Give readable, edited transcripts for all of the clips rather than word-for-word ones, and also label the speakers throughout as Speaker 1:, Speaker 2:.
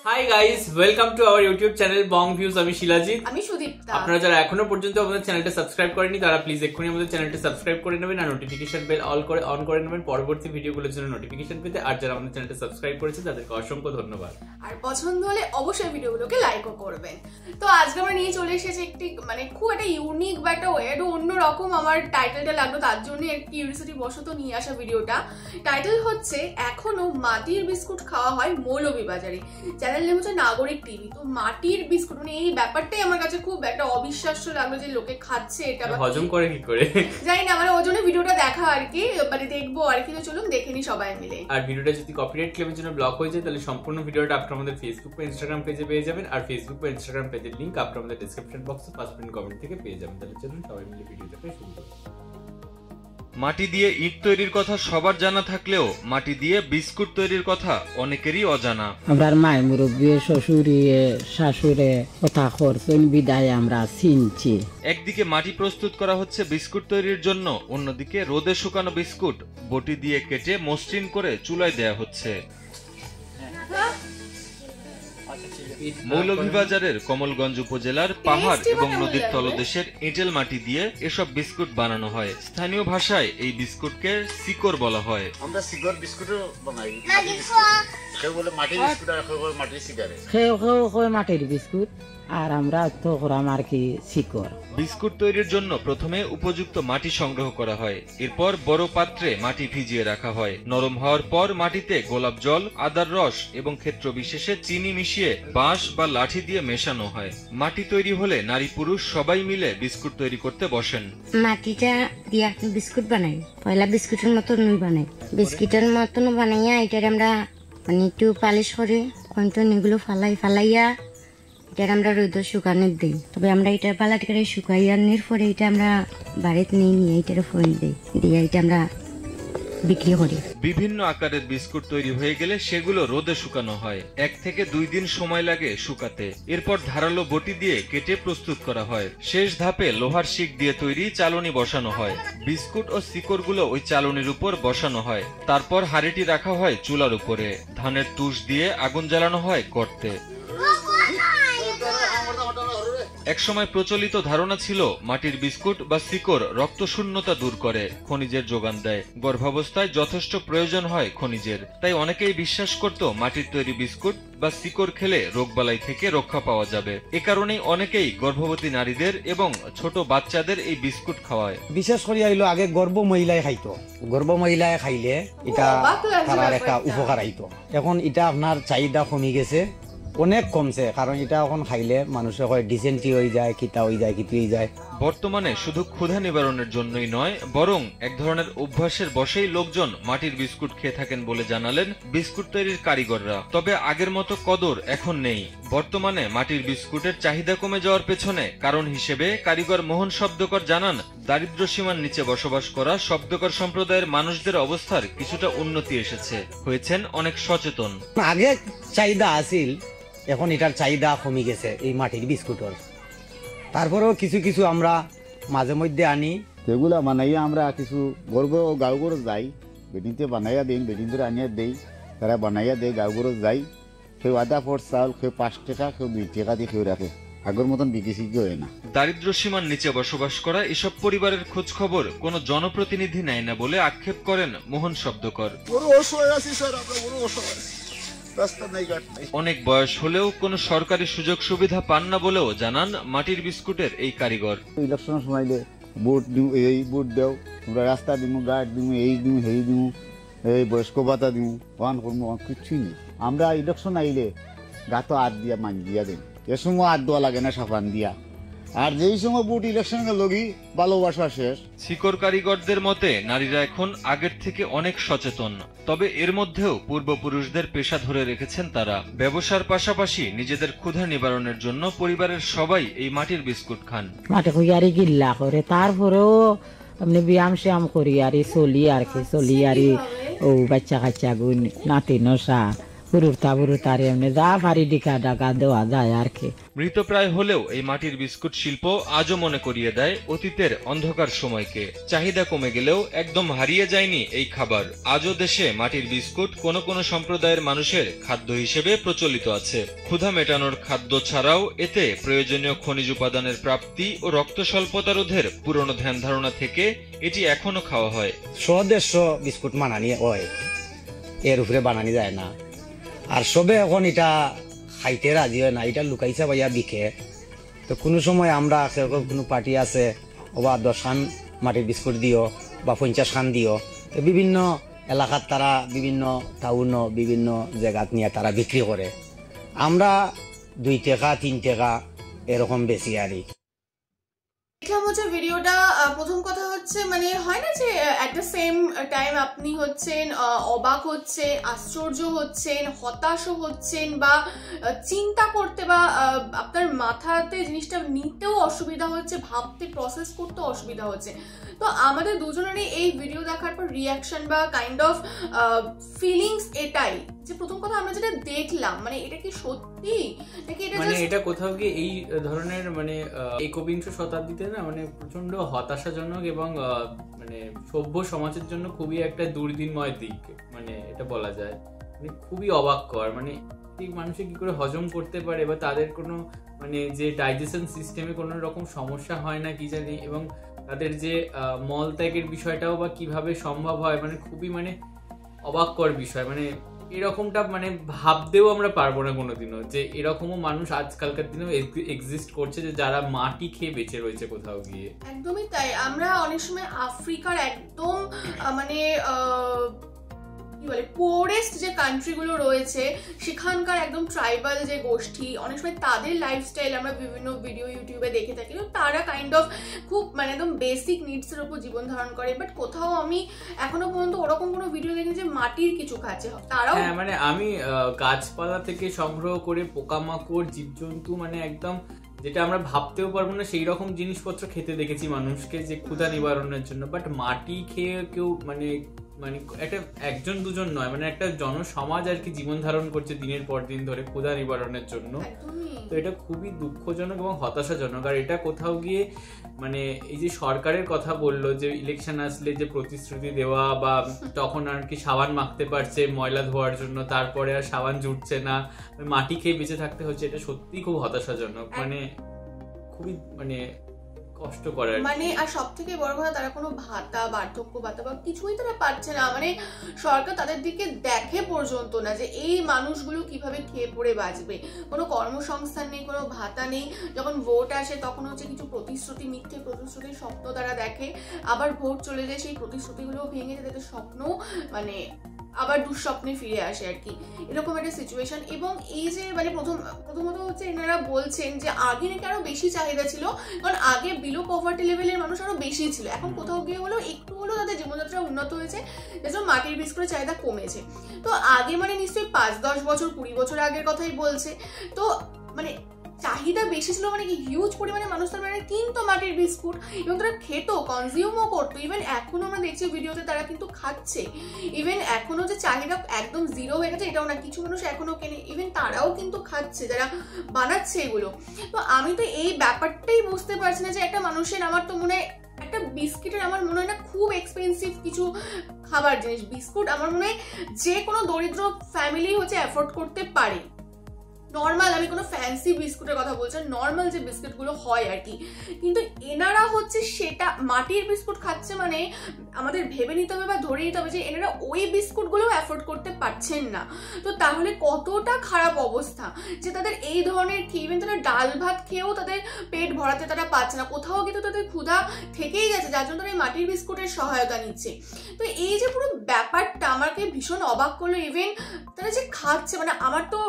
Speaker 1: Hi guys, welcome to our YouTube channel Bong views. আমি শিলাজিৎ,
Speaker 2: আমি সুদীপ্তা।
Speaker 1: আপনারা যারা এখনো পর্যন্ত আমাদের চ্যানেলটা সাবস্ক্রাইব করেননি তারা প্লিজ এক্ষুনি আমাদের চ্যানেলটা সাবস্ক্রাইব করে নেবেন আর নোটিফিকেশন বেল অন করে নেবেন পরবর্তী ভিডিওগুলোর জন্য নোটিফিকেশন পেতে। আর যারা আমাদের চ্যানেলটা সাবস্ক্রাইব করেছে তাদেরকে অসংখ্য ধন্যবাদ।
Speaker 2: আর পছন্দ হলে অবশ্যই ভিডিওগুলোকে লাইকও করবেন। তো আজকে আমরা নিয়ে চলে এসেছি একটি খুব একটা ইউনিক বা একটা একটু অন্যরকম আমার টাইটেলটা লাগলো, তার জন্য একটি কিউরিওসিটি বশত নিয়ে আসা ভিডিওটা। টাইটেল হচ্ছে এখনো মাটির বিস্কুট খাওয়া হয় মৌলভীবাজারে। চ্যানেল নেম হচ্ছে নাগরিক টিভি। তো মাটির বিস্কুট এই ব্যাপারটাই আমার কাছে খুব একটা অবিশ্বাস্য লাগলো যে লোকে খাচ্ছে, এটা
Speaker 1: হজম করে কি করে
Speaker 2: জানি না, ওই জন্য ভিডিওটা দেখা আর কি, দেখবো আর কি। তো চলুন দেখে নি সবাই মিলে।
Speaker 1: আর ভিডিওটা যদি কপিরাইট ক্লেমের জন্য ব্লক হয়ে যায় তাহলে সম্পূর্ণ ভিডিওটা আপনারা আমাদের ফেসবুক বা ইনস্টাগ্রাম পেজে পেয়ে যাবেন। আর ফেসবুক বা ইনস্টাগ্রাম পেজের লিংক আপনারা আমাদের ডেসক্রিপশন বক্সে ফার্স্ট পিন কমেন্ট থেকে পেয়ে যাবেন। তাহলে চলুন সবাই মিলে ভিডিওটা শুরু করি।
Speaker 3: মাটি দিয়ে ইট তৈরির কথা সবার জানা থাকলেও মাটি দিয়ে বিস্কুট তৈরির কথা অনেকেরই অজানা।
Speaker 4: আমরা মায় মুরব্বী শ্বশুরে শাশুড়ে কথা করছেন বিদায় আমরা চিনছি।
Speaker 3: একদিকে মাটি প্রস্তুত করা হচ্ছে বিস্কুট তৈরির জন্য, অন্যদিকে রোদে শুকানো বিস্কুট বটি দিয়ে কেটে মসৃণ করে চুলায় দেয়া হচ্ছে। মৌলভীবাজারের কমলগঞ্জ উপজেলার পাহাড় এবং নদীর তলদেশের এঁটেল মাটি দিয়ে এসব বিস্কুট বানানো হয়। স্থানীয় ভাষায় এই বিস্কুটকে সিকর বলা হয়।
Speaker 5: আমরা সিকর বিস্কুটও বানাই, কেউ বলে মাটির বিস্কুট আর কেউ বলে মাটির সিগারেট।
Speaker 4: কেউ মাটির বিস্কুট আর আমরা তো করাম আর কি সিকর।
Speaker 3: বিস্কুট তৈরির জন্য প্রথমে উপযুক্ত মাটি সংগ্রহ করা হয়, এরপর বড় পাত্রে মাটি ভিজিয়ে রাখা হয়। নরম হওয়ার পর মাটিতে গোলাপ জল, আদার রস এবং ক্ষেত্র বিশেষে চিনি মিশিয়ে বাঁশ বা লাঠি দিয়ে মেশানো হয়। মাটি তৈরি হলে নারী পুরুষ সবাই মিলে বিস্কুট তৈরি করতে বসেন।
Speaker 6: মাটিটা দিয়ে বিস্কুট বানাই, পয়লা বিস্কুটের মতন বানাই। বিস্কুটের মতন বানাইয়া এটার আমরা একটু পালিশ করে কয়েকজন এগুলো ফালাইয়া এটা আমরা রোদ শুকানো দিই। তবে আমরা এটা পালাটি করে শুকাইয়ার পরে এটা আমরা বাড়িতে নিয়ে এটার ফোন দিই, দিয়ে এটা আমরা বিক্রি করি।
Speaker 3: বিভিন্ন আকারের বিস্কুট তৈরি হয়ে গেলে সেগুলো রোদে শুকানো হয়। 1 থেকে 2 দিন সময় লাগে শুকাতে। এরপর ধারালো বটি দিয়ে কেটে প্রস্তুত করা হয়। শেষ ধাপে লোহার শিক দিয়ে তৈরি চালনি বসানো হয়। বিস্কুট ও শিকড়গুলো ওই চালনির উপর বসানো হয়। তারপর হাঁড়িটি রাখা হয় চুলার উপরে। ধানের তুষ দিয়ে আগুন জ্বালানো হয় গর্তে। একসময় প্রচলিত ধারণা ছিল মাটির বিস্কুট বা শিকড় রক্তশূন্যতা দূর করে, খনিজের যোগান দেয়। গর্ভাবস্থায় যথেষ্ট প্রয়োজন হয় খনিজের, তাই অনেকেই বিশ্বাস করত মাটির তৈরি বিস্কুট বা শিকড় খেলে রোগবালাই থেকে রক্ষা পাওয়া যাবে। এ কারণেই অনেকেই গর্ভবতী নারীদের এবং ছোট বাচ্চাদের এই বিস্কুট খাওয়ায়।
Speaker 7: বিশেষ করে আইলো আগে গর্ভ মহিলায় খাইতো, গর্ভ মহিলায় খাইলে এটা তার একটা উপকার আইতো। এখন এটা আপনার চাহিদা কমে গেছে, অনেক কমছে, কারণ এটা এখন খাইলে মানুষের হয় ডিসেন্ট্রি হয়ে যায়, খিতা হয়ে যায়, কিছু হয়ে যায়।
Speaker 3: বর্তমানে শুধু ক্ষুধা নিবারণের জন্যই নয়, বরং এক ধরনের অভ্যাসের বশেই লোকজন মাটির বিস্কুট খেয়ে থাকেন বলে জানালেন বিস্কুট তৈরির কারিগররা। তবে আগের মতো কদর এখন নেই। বর্তমানে মাটির বিস্কুটের চাহিদা কমে যাওয়ার পেছনে কারণ হিসেবে কারিগর মোহন শব্দকর জানান, দারিদ্র সীমার নিচে বসবাস করা শব্দকর সম্প্রদায়ের মানুষদের অবস্থার কিছুটা উন্নতি এসেছে, হয়েছেন অনেক সচেতন।
Speaker 7: আগে চাহিদা আছিল, এখন এটার চাহিদা কমে গেছে এই মাটির বিস্কুটের। তারপরেও কিছু কিছু আমরা মাঝে মধ্যে আনি,
Speaker 5: সেগুলা বানাইয়া আমরা কিছু গর্ব গাঁও গরু যাই, বেটিনতে বানাইয়া দিন, বেটিন ধরে আনিয়া দেই, তারা বানাইয়া দেয়, গাঁও গরু যাই। কেউ আধা ফোট চাউল, কেউ 5 টাকা, কেউ 2 টাকা দিয়ে কেউ রাখে। আগের মতন বিক্রি হয় না।
Speaker 3: দারিদ্র সীমার নিচে বসবাস করা এসব পরিবারের খোঁজ খবর কোনো জনপ্রতিনিধি নেয় না বলে আক্ষেপ করেন মোহন শব্দকর। অনেক বয়স হলেও কোনো সরকারি সুযোগ সুবিধা পান না বলেও জানান মাটির বিস্কুটের এই কারিগর।
Speaker 5: ইলেকশন সময় ভোট দিও, এই ভোট দেও, তোমরা রাস্তা দিমু, গাছ দিমু, এই দিমু, সেই দিমু, এই বয়স্ক ভাতা দিমু, ওয়ান করবো, কিচ্ছুই নেই। আমরা ইলেকশন আইলে গাতো হাত দিয়া মান দিয়া দিন, এ সময় হাত দেওয়া লাগে না সাফান দিয়া। আর যেই সময় ভোট ইলেকশনের লগি ভালোবাসা শেষ।
Speaker 3: শিকড় কারিগরদের মতে নারীরা এখন আগের থেকে অনেক সচেতন, তবে এর মধ্যেও পূর্বপুরুষদের পেশা ধরে রেখেছেন তারা। ব্যবসার পাশাপাশি নিজেদের ক্ষুধা নিবারণের জন্য পরিবারের সবাই এই মাটির বিস্কুট খান।
Speaker 4: মাটি খুঁয়ারি গিল্লা করে, তারপরেও আপনি ব্যায়াম শ্যাম করি আর চলি আর কি, চলি আর ও বাচ্চা কাচ্চা গুণ নাতি নসা পুরুতার এমনি যা পারি ডিকা ডাকা দেওয়া যায় আর কি।
Speaker 3: মৃতপ্রায় হলেও এই মাটির বিস্কুট শিল্প আজও মনে করিয়ে দেয় অতীতের অন্ধকার সময়কে। চাহিদা কমে গেলেও একদম হারিয়ে যায়নি এই খাবার। আজও দেশে মাটির বিস্কুট কোনো কোনো সম্প্রদায়ের মানুষের খাদ্য হিসেবে প্রচলিত আছে। ক্ষুধা মেটানোর খাদ্য ছাড়াও এতে প্রয়োজনীয় খনিজ উপাদানের প্রাপ্তি ও রক্ত স্বল্পতা রোধের পুরনো ধ্যান ধারণা থেকে এটি এখনো খাওয়া হয়।
Speaker 7: 100-150 বিস্কুট বানানি হয়, এর উপরে বানানি যায় না। আর সবে এখন এটা খাইতে রাজি হয় না, এটা লুকাইছে ভাইয়া বিকে। তো কোনো সময় আমরা সেরকম কোনো পার্টি আছে বা 10 খান মাটির বিস্কুট দিও বা 50 খান দিও, তো বিভিন্ন এলাকার তারা বিভিন্ন টাউন বিভিন্ন জায়গাত নিয়ে তারা বিক্রি করে। আমরা 2 টাকা 3 টাকা এরকম বেশি আরি।
Speaker 2: দেখলাম হচ্ছে ভিডিওটা। প্রথম কথা হচ্ছে মানে হয় না যে অ্যাট দ্য সেম টাইম আপনি হচ্ছেন অবাক হচ্ছেন, আশ্চর্য হচ্ছেন, হতাশও হচ্ছেন বা চিন্তা করতে বা আপনার মাথাতে জিনিসটা নিতেও অসুবিধা হচ্ছে, ভাবতে প্রসেস করতে অসুবিধা হচ্ছে। তো আমাদের দুজনেরই এই ভিডিও দেখার পর রিয়াকশন বা কাইন্ড অফ ফিলিংস এটাই যে প্রথম কথা আমরা যেটা দেখলাম মানে এটা কি সত্যি নাকি এটা
Speaker 1: মানে এটা কোথাও গিয়ে এই ধরনের মানে একবিংশ শতাব্দীতে না মানে প্রচন্ড হতাশাজনক এবং মানে সভ্য সমাজের জন্য খুবই একটা দুর্দিনময় দিক মানে এটা বলা যায়। মানে খুবই অবাককর, মানে ঠিক মানুষে কি করে হজম করতে পারে বা তাদের কোনো মানে যে ডাইজেশন সিস্টেমে কোনো রকম সমস্যা হয় না কি জানি, এবং তাদের যে মল ত্যাগের বিষয়টাও বা কিভাবে সম্ভব হয় মানে খুবই মানে অবাককর বিষয়। মানে এরকমটা মানে ভাবতেও আমরা পারবো না কোনোদিনও যে এরকমও মানুষ আজকালকার দিনেও এক্সিস্ট করছে যে যারা মাটি খেয়ে বেঁচে রয়েছে কোথাও গিয়ে।
Speaker 2: একদমই তাই। আমরা অনেক সময় আফ্রিকার একদম মানে কি বলে পোরেস্ট যে কান্ট্রিগুলো রয়েছে সেখানকার একদম ট্রাইবাল যে গোষ্ঠী, অনেক সময় তাদের লাইফস্টাইল আমরা বিভিন্ন ভিডিও ইউটিউবে দেখে থাকি, তারা কাইন্ড অফ খুব মানে একদম বেসিক নিডসের উপর জীবন ধারণ করে। বাট কোথাও আমি এখনো পর্যন্ত ওরকম কোনো ভিডিও দেখিনি যে মাটির কিছু খাচ্ছে তারাও।
Speaker 1: হ্যাঁ মানে আমি গাছপালা থেকে সংগ্রহ করে পোকামাকড় জীবজন্তু মানে একদম যেটা আমরা ভাবতেও পারবো না সেই রকম জিনিসপত্র খেতে দেখেছি মানুষকে যে ক্ষুধা নিবারণের জন্য। বাট মাটি খেয়ে কেউ মানে মানে একটা একজন দুজন নয় মানে একটা জনসমাজ আর কি জীবন ধারণ করছে দিনের পর দিন ধরে ক্ষুধা নিবারণের জন্য। তো এটা খুবই দুঃখজনক এবং হতাশাজনক। আর এটা কোথাও গিয়ে মানে এই যে সরকারের কথা বললো যে ইলেকশন আসলে যে প্রতিশ্রুতি দেওয়া বা তখন আর কি সাবান মাখতে পারছে ময়লা ধোয়ার জন্য, তারপরে আর সাবান জুটছে না, মাটি খেয়ে বেঁচে থাকতে হচ্ছে, এটা সত্যিই খুব হতাশাজনক। মানে খুবই মানে কষ্ট করে
Speaker 2: মানে। আর সব থেকে বড় কথা তারা কোনো ভাতা বার্ধক্য ভাতা বা কিছুই তারা পাচ্ছে না। মানে সরকার তাদের দিকে দেখে পর্যন্ত না যে এই মানুষগুলো কিভাবে খেয়ে পড়ে বাঁচবে। কোনো কর্মসংস্থান নেই, কোনো ভাতা নেই। যখন ভোট আসে তখন হচ্ছে কিছু প্রতিশ্রুতি, মিথ্যে প্রতিশ্রুতির স্বপ্ন তারা দেখে, আবার ভোট চলে যায় সেই প্রতিশ্রুতিগুলো ভেঙে তাদের স্বপ্ন মানে আবার দুঃস্বপ্নে ফিরে আসে আর কি, এরকম একটা সিচুয়েশন। এবং এই যে মানে প্রথমত হচ্ছে এনারা বলছেন যে আগে নাকি আরো বেশি চাহিদা ছিল, কারণ আগে বিলো পভার্টি লেভেলের মানুষ আরো বেশি ছিল, এখন কোথাও গিয়ে হলো একটু হলেও তাদের জীবনযাত্রা উন্নত হয়েছে, যেজন্য মাটির বিস্কুটের চাহিদা কমেছে। তো আগে মানে নিশ্চয়ই 5-10 বছর 20 বছর আগের কথাই বলছে। তো মানে চাহিদা বেশি ছিল মানে কি হিউজ পরিমাণে মানুষ তার মানে কিনতো মাটির বিস্কুট এবং তারা খেত, কনজিউমও করতো। ইভেন এখনো আমরা দেখছি ভিডিওতে তারা কিন্তু খাচ্ছে। ইভেন এখনো যে চাহিদা একদম জিরো হয়ে গেছে এটাও না, কিছু মানুষ এখনো কেনে, ইভেন তারাও কিন্তু খাচ্ছে যারা বানাচ্ছে এগুলো। তো আমি তো এই ব্যাপারটাই বুঝতে পারছি না যে একটা মানুষের, আমার তো মনে হয় একটা বিস্কিটের আমার মনে হয় না খুব এক্সপেন্সিভ কিছু খাবার জিনিস। বিস্কুট আমার মনে হয় যে কোনো দরিদ্র ফ্যামিলি হচ্ছে অ্যাফোর্ড করতে পারে। নর্মাল, আমি কোনো ফ্যান্সি বিস্কুটের কথা বলছি, নর্মাল যে বিস্কুটগুলো হয় আর কি। কিন্তু এনারা হচ্ছে সেটা মাটির বিস্কুট খাচ্ছে মানে আমাদের ভেবে নিতে হবে বা ধরে নিতে হবে যে এনারা ওই বিস্কুটগুলো অ্যাফোর্ড করতে পারছেন না। তো তাহলে কতটা খারাপ অবস্থা যে তাদের এই ধরনের খেয়ে, ইভেন তারা ডাল ভাত খেয়েও তাদের পেট ভরাতে তারা পাচ্ছে না, কোথাও কিন্তু তাদের ক্ষুধা থেকেই গেছে, যার জন্য তারা এই মাটির বিস্কুটের সহায়তা নিচ্ছে। তো এই যে পুরো ব্যাপারটা আমাকে ভীষণ অবাক করলো। ইভেন তারা যে খাচ্ছে মানে আমার তো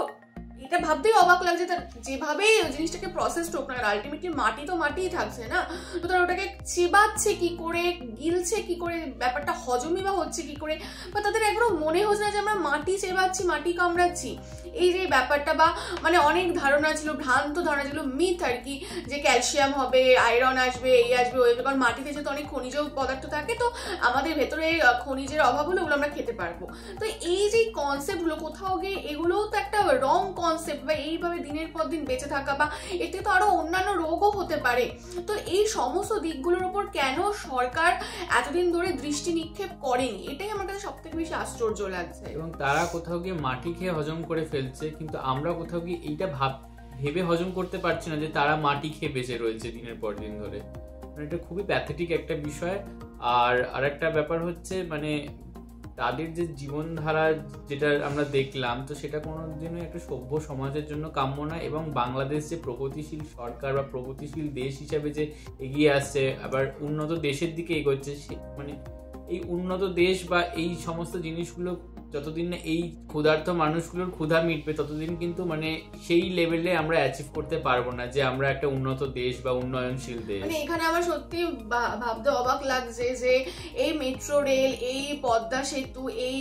Speaker 2: এটা ভাবতেই অবাক লাগছে তার যেভাবে জিনিসটাকে প্রসেস হোক না, আলটিমেটলি মাটি তো মাটিই থাকছে না, তো তারা ওটাকে চেবাচ্ছে কি করে, গিলছে কি করে, ব্যাপারটা হজমই বা হচ্ছে কি করে, বা তাদের একবারও মনে হচ্ছে না যে আমরা মাটি চেবাচ্ছি, মাটি কামড়াচ্ছি। এই যে ব্যাপারটা, বা মানে অনেক ধারণা ছিল, ভ্রান্ত ধারণা ছিল, মিথ আর কি, যে ক্যালসিয়াম হবে, আয়রন আসবে, এই আসবে ওই, কারণ মাটিতে যেহেতু অনেক খনিজ পদার্থ থাকে, তো আমাদের ভেতরে খনিজের অভাব হলে ওগুলো আমরা খেতে পারবো। তো এই যে কনসেপ্টগুলো কোথাও গিয়ে এগুলোও তো একটা রং কনসেপ্ট, বা এইভাবে দিনের পর দিন বেঁচে থাকা, বা এতে তো আরো অন্যান্য রোগও হতে পারে। তো এই সমস্ত দিকগুলোর উপর কেন সরকার এতদিন ধরে দৃষ্টি নিক্ষেপ করেনি, এটাই আমার কাছে সব থেকে বেশি আশ্চর্য লাগছে।
Speaker 1: এবং তারা কোথাও গিয়ে মাটি খেয়ে হজম করে ফেলছে, কিন্তু আমরা কোথাও গিয়ে এইটা ভেবে হজম করতে পারছি না যে তারা মাটি খেয়ে বেঁচে রয়েছে দিনের পর দিন ধরে। মানে এটা খুবই প্যাথেটিক একটা বিষয়। আর একটা ব্যাপার হচ্ছে মানে তাদের যে জীবনধারা যেটা আমরা দেখলাম, তো সেটা কোনোদিনই একটা সভ্য সমাজের জন্য কাম্য না। এবং বাংলাদেশ যে প্রগতিশীল সরকার বা প্রগতিশীল দেশ হিসাবে যে এগিয়ে আসছে, আবার উন্নত দেশের দিকে এগোচ্ছে, মানে এই উন্নত দেশ বা এই সমস্ত জিনিসগুলো যতদিন না এই ক্ষুধার্ত মানুষগুলোর ক্ষুধা মিটবে, ততদিন কিন্তু মানে সেই লেভেলে আমরা অ্যাচিভ করতে পারবো না যে আমরা একটা উন্নত দেশ বা উন্নয়নশীল দেশ।
Speaker 2: মানে এখানে আমার সত্যি ভাবতে অবাক লাগছে যে এই মেট্রো রেল, এই পদ্মা সেতু, এই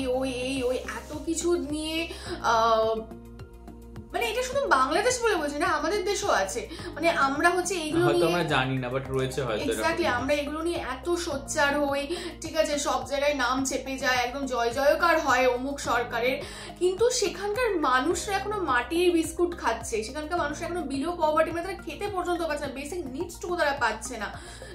Speaker 2: ওই এত কিছু নিয়ে মানে এটা শুধু বাংলাদেশ বলে বলছি না, আমাদের দেশও আছে। মানে আমরা হচ্ছে এইগুলো নিয়ে
Speaker 1: আমরা জানি না, বাট রয়েছে হয়তো।
Speaker 2: এক্স্যাক্টলি, আমরা এগুলো নিয়ে এত সোচ্চার হই, ঠিক আছে, সব জায়গায় নাম চেপে যায়, একদম জয় জয়কার হয় অমুক সরকারের, কিন্তু সেখানকার মানুষরা এখনো মাটির বিস্কুট খাচ্ছে, সেখানকার মানুষরা এখনো বিলো পভার্টি, মানে তারা খেতে পর্যন্ত পাচ্ছে না, বেসিক নিডসটুকু তারা পাচ্ছে না।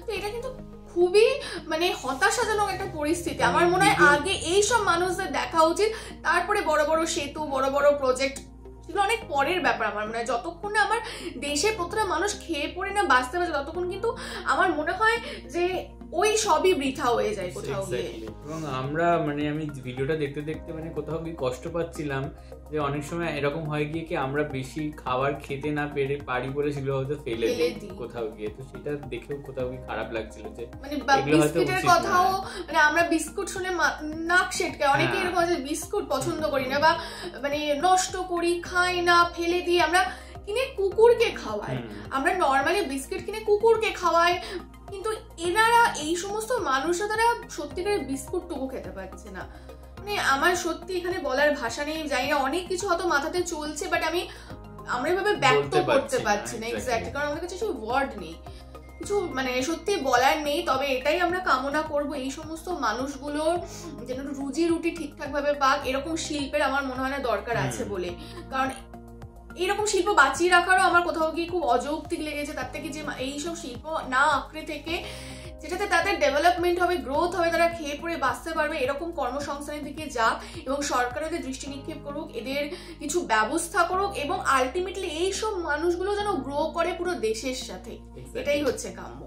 Speaker 2: তো এটা কিন্তু খুবই মানে হতাশাজনক একটা পরিস্থিতি। আমার মনে হয় আগে এইসব মানুষদের দেখা উচিত, তারপরে বড় বড় সেতু, বড় বড় প্রজেক্ট, সেগুলো অনেক পরের ব্যাপার। আমার মনে হয় যতক্ষণ না আমার দেশের প্রতিটা মানুষ খেয়ে পড়ে না বাঁচতে পারছে, ততক্ষণ কিন্তু আমার মনে হয় যে ওই সবই বৃথা হয়ে যায় কোথাও গিয়ে।
Speaker 1: এবং আমরা মানে আমি ভিডিওটা দেখতে দেখতে মানে কোথাও গিয়ে কষ্ট পাচ্ছিলাম যে অনেক সময় এরকম হয় গিয়ে কি আমরা বেশি খাবার খেতে না পারি বলে সেগুলো হয়তো ফেলে দিই কোথাও গিয়ে। তো সেটা দেখেও কোথাও গিয়ে খারাপ লাগছিল যে
Speaker 2: মানে বিস্কুটের কথাও, মানে আমরা বিস্কুট শুনে নাক সেটকায়, অনেকে এরকম আছে বিস্কুট পছন্দ করি না, বা মানে নষ্ট করি, খাই না, ফেলে দিই, আমরা কিনে কুকুরকে খাওয়াই, আমরা নর্মালি বিস্কিট কিনে কুকুরকে খাওয়াই, কিন্তু এনারা এই সমস্ত মানুষরা তারা সত্যিকারের বিস্কুটটুকু খেতে পারছে না। মানে আমার সত্যি এখানে বলার ভাষা নেই, জানি না অনেক কিছু হয়তো মাথাতে চলছে, বাট আমরা এভাবে ব্যক্ত করতে পারছি না। এক্স্যাক্টলি, কারণ আমাদের কাছে কিছু ওয়ার্ড নেই, কিছু মানে সত্যি বলার নেই। তবে এটাই আমরা কামনা করব, এই সমস্ত মানুষগুলোর যেন রুজি রুটি ঠিকঠাক ভাবে পাক, এরকম শিল্পের আমার মনে হয় না দরকার আছে বলে। কারণ এইরকম শিল্প বাঁচিয়ে রাখারও আমার কোথাও গিয়ে খুব অযৌক্তিক লেগেছে, তার থেকে যে এইসব শিল্প না আঁকড়ে থেকে যেটাতে তাদের ডেভেলপমেন্ট হবে, গ্রোথ হবে, তারা খেয়ে পড়ে বাঁচতে পারবে, এরকম কর্মসংস্থানের দিকে যাক, এবং সরকার এদের দৃষ্টি নিক্ষেপ করুক, এদের কিছু ব্যবস্থা করুক, এবং আলটিমেটলি এইসব মানুষগুলো যেন গ্রো করে পুরো দেশের সাথে, এটাই হচ্ছে কাম্য।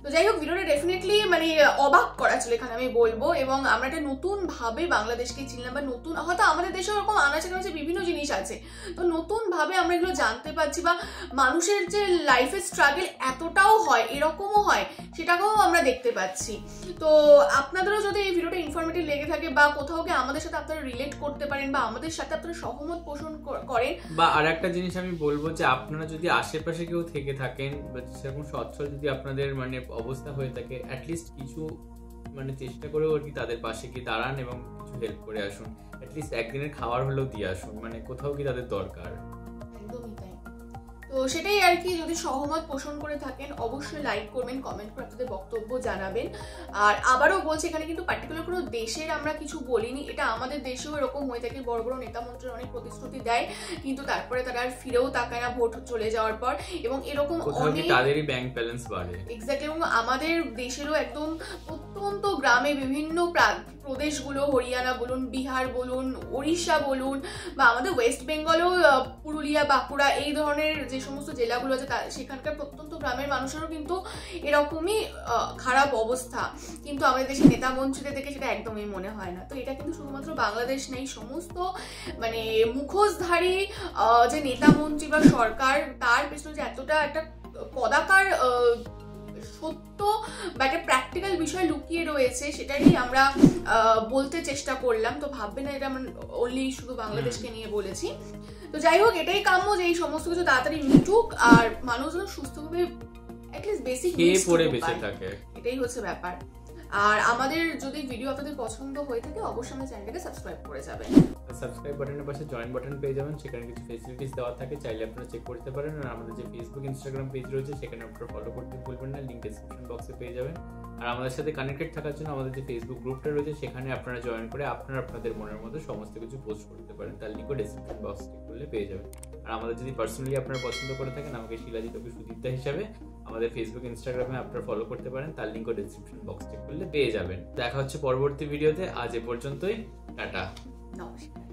Speaker 2: তো যাই হোক, ভিডিওটা ডেফিনেটলি মানে অবাক করা ছিল এখানে আমি বলবো, এবং আমরা একটা নতুন ভাবে বাংলাদেশকে চিনলাম, বা নতুন হয়তো আমাদের দেশে ওরকম আনাচে কানাচে বিভিন্ন জিনিস আছে, তো নতুন ভাবে আমরা এগুলো জানতে পারছি, বা মানুষের যে লাইফের স্ট্রাগল এতটাও হয়, এরকমও হয়, সেটাকেও আমরা দেখতে পাচ্ছি। তো আপনাদেরও যদি এই ভিডিওটা ইনফরমেটিভ লেগে থাকে, বা কোথাও গিয়ে আমাদের সাথে আপনারা রিলেট করতে পারেন, বা আমাদের সাথে আপনারা সহমত পোষণ করেন,
Speaker 1: বা আর একটা জিনিস আমি বলবো যে আপনারা যদি আশেপাশে কেউ থেকে থাকেন, বা সেরকম সচ্ছল যদি আপনাদের মানে অবস্থা হয়ে থাকে, অ্যাটলিস্ট কিছু মানে চেষ্টা করেও আর কি তাদের পাশে গিয়ে দাঁড়ান এবং কিছু হেল্প করে আসুন, অ্যাটলিস্ট একদিনের খাবার হলেও দিয়ে আসুন, মানে কোথাও কি তাদের দরকার।
Speaker 2: একদমই তাই। তো সেটাই আর কি, যদি সহমত পোষণ করে থাকেন অবশ্যই লাইক করবেন, কমেন্ট করে আপনাদের বক্তব্য জানাবেন। আর আবারও বলছি, এখানে কিন্তু পার্টিকুলার কোনো দেশের আমরা কিছু বলিনি, এটা আমাদের দেশেও এরকম হয়ে থাকে, বড় বড় নেতা মন্ত্রীরা অনেক প্রতিশ্রুতি দেয়, কিন্তু তারপরে তারা আর ফিরেও তাকায় না ভোট চলে যাওয়ার পর, এবং এরকম অনেক
Speaker 1: তাদেরই ব্যাংক ব্যালেন্স বাড়ে।
Speaker 2: এক্স্যাক্টলি, এবং আমাদের দেশেরও একদম প্রত্যন্ত গ্রামে বিভিন্ন প্রদেশগুলো, হরিয়ানা বলুন, বিহার বলুন, ওড়িশা বলুন, বা আমাদের ওয়েস্ট বেঙ্গলেও পুরুলিয়া, বাঁকুড়া, এই ধরনের যে সমস্ত জেলাগুলো আছে সেখানকার প্রত্যন্ত গ্রামের মানুষেরও কিন্তু এরকমই খারাপ অবস্থা, কিন্তু আমাদের দেশের নেতা মন্ত্রীদের দেখে সেটা একদমই মনে হয় না। তো এটা কিন্তু শুধুমাত্র বাংলাদেশ নেই, সমস্ত মানে মুখোশধারী যে নেতা মন্ত্রী বা সরকার, তার পেছনে যে এতটা একটা কদাকার সত্য বা একটা প্র্যাকটিক্যাল বিষয় লুকিয়ে রয়েছে, সেটাই আমরা বলতে চেষ্টা করলাম। তো ভাববে না এটা আমরা অনলি শুধু বাংলাদেশকে নিয়ে বলেছি। তো যাই হোক, এটাই কাম্য যে এই সমস্ত কিছু তাড়াতাড়ি মিটুক আর মানুষজন সুস্থভাবে অ্যাটলিস্ট বেসিক
Speaker 1: খেয়ে পড়ে বেঁচে থাকে,
Speaker 2: এটাই হচ্ছে ব্যাপার। আর আমাদের যদি ভিডিও আপনাদের পছন্দ হয়ে থাকে অবশ্যই আমাদের চ্যানেলটাকে সাবস্ক্রাইব করে যাবেন।
Speaker 1: সাবস্ক্রাইব বাটনের পাশে জয়েন বাটন পেয়ে যাবেন, সেখানে কিছু ফেসিলিটিস দেওয়া থাকে, চাইলে আপনারা চেক করতে পারেন। আর আমাদের যে ফেসবুক ইনস্টাগ্রাম পেজ রয়েছে সেখানে আপনারা ফলো করতে ভুলবেন না, লিংক ডেসক্রিপশন বক্সে পেয়ে যাবেন। আর আমাদের সাথে কানেক্টেড থাকার জন্য আমাদের যে ফেসবুক গ্রুপটা রয়েছে সেখানে আপনারা জয়েন করে আপনারা আপনাদের মনের মতো সমস্ত কিছু পোস্ট করতে পারেন, তার লিঙ্কও ডেসক্রিপশন বক্স চেক করলে পেয়ে যাবেন। আর আমাদের যদি পার্সোনালি আপনারা পছন্দ করে থাকেন আমাকে শিলাজিৎ ওকে সুদীপ্তা হিসাবে আমাদের ফেসবুক ইনস্টাগ্রামে আপনারা ফলো করতে পারেন, তার লিঙ্কও ডেসক্রিপশন বক্স চেক করলে পেয়ে যাবেন। দেখা হচ্ছে পরবর্তী ভিডিওতে, আজ এ পর্যন্তই, টাটা,
Speaker 2: নমস্কার।